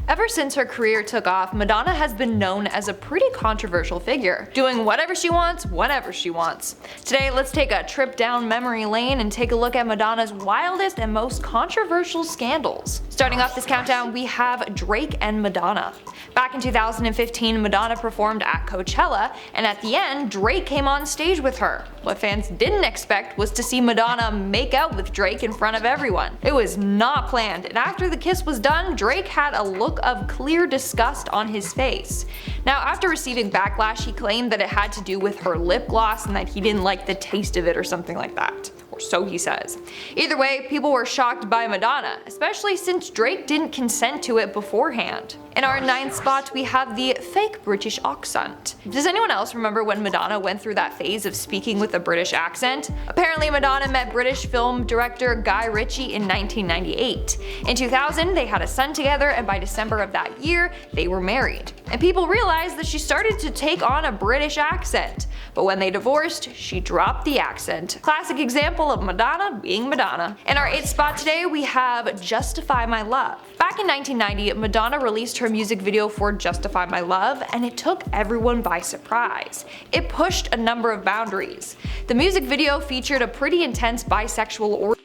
Ever since her career took off, Madonna has been known as a pretty controversial figure, doing whatever she wants, whenever she wants. Today, let's take a trip down memory lane and take a look at Madonna's wildest and most controversial scandals. Starting off this countdown, we have Drake and Madonna. Back in 2015, Madonna performed at Coachella, and at the end, Drake came on stage with her. What fans didn't expect was to see Madonna make out with Drake in front of everyone. It was not planned, and after the kiss was done, Drake had a look of clear disgust on his face. Now, after receiving backlash, he claimed that it had to do with her lip gloss and that he didn't like the taste of it or something like that. Or so he says. Either way, people were shocked by Madonna, especially since Drake didn't consent to it beforehand. In our 9th spot, we have the fake British accent. Does anyone else remember when Madonna went through that phase of speaking with a British accent? Apparently, Madonna met British film director Guy Ritchie in 1998. In 2000, they had a son together, and by December of that year, they were married. And people realized that she started to take on a British accent. But when they divorced, she dropped the accent. Classic example of Madonna being Madonna. In our 8th spot today, we have Justify My Love. Back in 1990, Madonna released her music video for Justify My Love, and it took everyone by surprise. It pushed a number of boundaries. The music video featured a pretty intense bisexual orgy.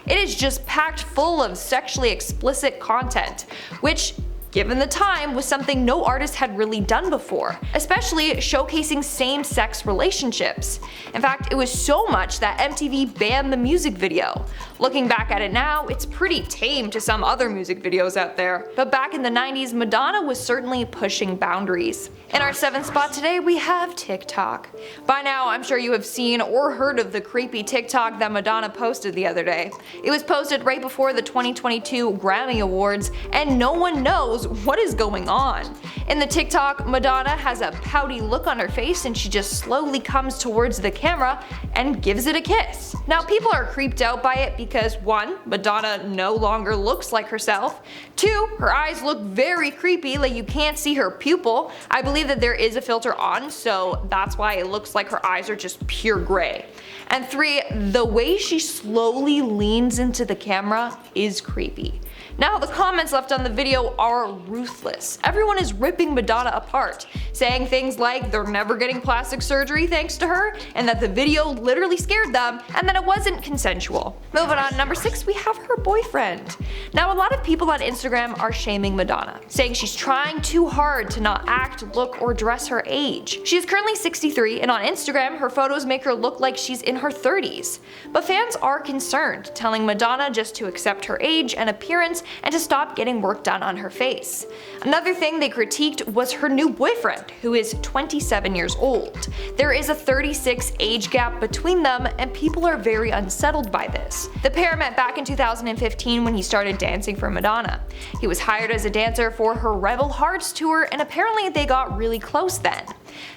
It is just packed full of sexually explicit content, which, given the time, was something no artist had really done before, especially showcasing same-sex relationships. In fact, it was so much that MTV banned the music video. Looking back at it now, it's pretty tame to some other music videos out there, but back in the 90s, Madonna was certainly pushing boundaries. In our 7th spot today, we have TikTok. By now, I'm sure you have seen or heard of the creepy TikTok that Madonna posted the other day. It was posted right before the 2022 Grammy Awards, and no one knows what is going on. In the TikTok, Madonna has a pouty look on her face and she just slowly comes towards the camera and gives it a kiss. Now, people are creeped out by it because 1, Madonna no longer looks like herself. 2, her eyes look very creepy, like you can't see her pupil. I believe that there is a filter on, so that's why it looks like her eyes are just pure gray. And 3, the way she slowly leans into the camera is creepy. Now, the comments left on the video are ruthless. Everyone is ripping Madonna apart, saying things like they're never getting plastic surgery thanks to her, and that the video literally scared them, and that it wasn't consensual. Moving on, number 6, we have her boyfriend. Now, a lot of people on Instagram are shaming Madonna, saying she's trying too hard to not act, look, or dress her age. She is currently 63, and on Instagram, her photos make her look like she's in her 30s. But fans are concerned, telling Madonna just to accept her age and appearance and to stop getting work done on her face. Another thing they critiqued was her new boyfriend, who is 27 years old. There is a 36 age gap between them, and people are very unsettled by this. The pair met back in 2015 when he started dancing for Madonna. He was hired as a dancer for her Rebel Hearts tour, and apparently they got really close then.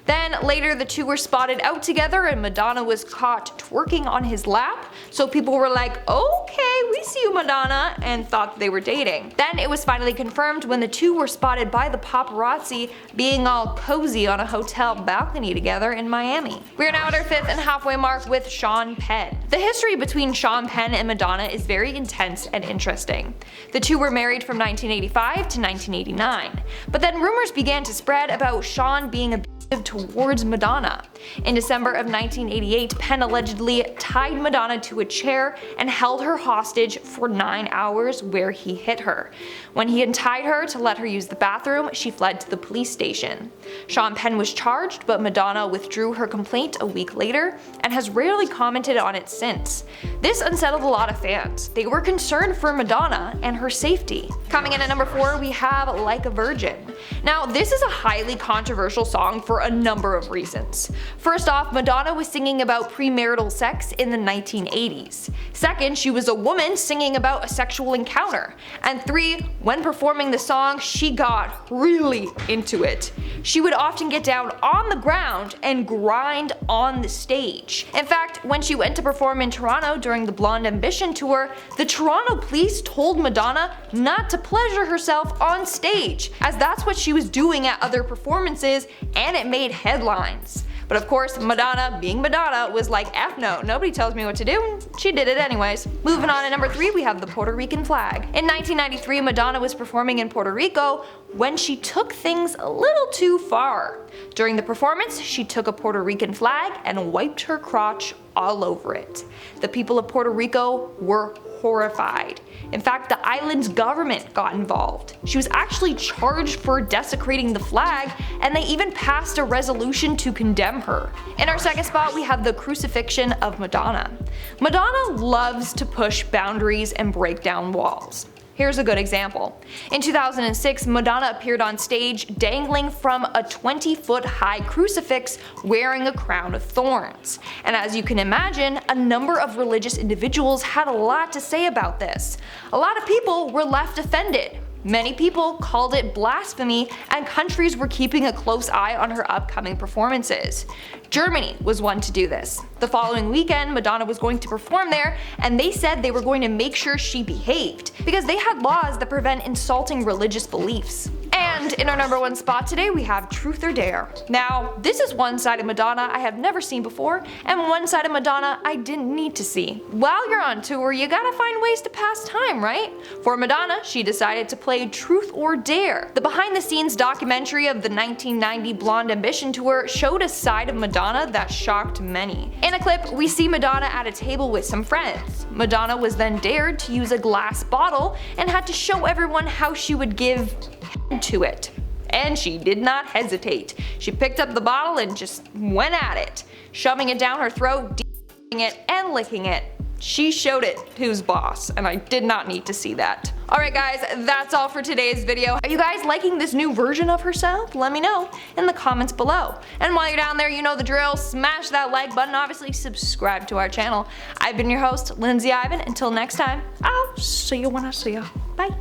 Then later the two were spotted out together and Madonna was caught twerking on his lap, so people were like, okay, we see you, Madonna, and thought they were dating. Then it was finally confirmed when the two were spotted by the paparazzi being all cozy on a hotel balcony together in Miami. We are now at our 5th and halfway mark with Sean Penn. The history between Sean Penn and Madonna is very intense and interesting. The two were married from 1985 to 1989, but then rumors began to spread about Sean being abusive towards Madonna. In December of 1988, Penn allegedly tied Madonna to a chair and held her hostage for 9 hours where he hit her. When he untied her to let her use the bathroom, she fled to the police station. Sean Penn was charged, but Madonna withdrew her complaint a week later and has rarely commented on it since. This unsettled a lot of fans. They were concerned for Madonna and her safety. Coming in at number 4, we have Like a Virgin. Now, this is a highly controversial song for a number of reasons. First off, Madonna was singing about premarital sex in the 1980s. Second, she was a woman singing about a sexual encounter. And 3, when performing the song, she got really into it. She would often get down on the ground and grind on the stage. In fact, when she went to perform in Toronto during the Blonde Ambition tour, the Toronto police told Madonna not to pleasure herself on stage, as that's what she was doing at other performances, and it made headlines. But of course, Madonna, being Madonna, was like, F no, nobody tells me what to do, and she did it anyways. Moving on to number 3, we have the Puerto Rican flag. In 1993, Madonna was performing in Puerto Rico when she took things a little too far. During the performance, she took a Puerto Rican flag and wiped her crotch all over it. The people of Puerto Rico were horrified. In fact, the island's government got involved. She was actually charged for desecrating the flag, and they even passed a resolution to condemn her. In our second spot, we have the Crucifixion of Madonna. Madonna loves to push boundaries and break down walls. Here's a good example. In 2006, Madonna appeared on stage dangling from a 20-foot high crucifix wearing a crown of thorns. And as you can imagine, a number of religious individuals had a lot to say about this. A lot of people were left offended. Many people called it blasphemy, and countries were keeping a close eye on her upcoming performances. Germany was one to do this. The following weekend, Madonna was going to perform there, and they said they were going to make sure she behaved, because they had laws that prevent insulting religious beliefs. And in our number 1 spot today, we have Truth or Dare. Now, this is one side of Madonna I have never seen before, and one side of Madonna I didn't need to see. While you're on tour, you gotta find ways to pass time, right? For Madonna, she decided to play Truth or Dare. The behind-the-scenes documentary of the 1990 Blonde Ambition tour showed a side of Madonna that shocked many. In a clip, we see Madonna at a table with some friends. Madonna was then dared to use a glass bottle and had to show everyone how she would give to it. And she did not hesitate. She picked up the bottle and just went at it, shoving it down her throat, deep-ing it, and licking it. She showed it who's boss, and I did not need to see that. Alright guys, that's all for today's video. Are you guys liking this new version of herself? Let me know in the comments below. And while you're down there, you know the drill. Smash that like button, obviously subscribe to our channel. I've been your host, Lindsay Ivan. Until next time, I'll see you when I see you. Bye.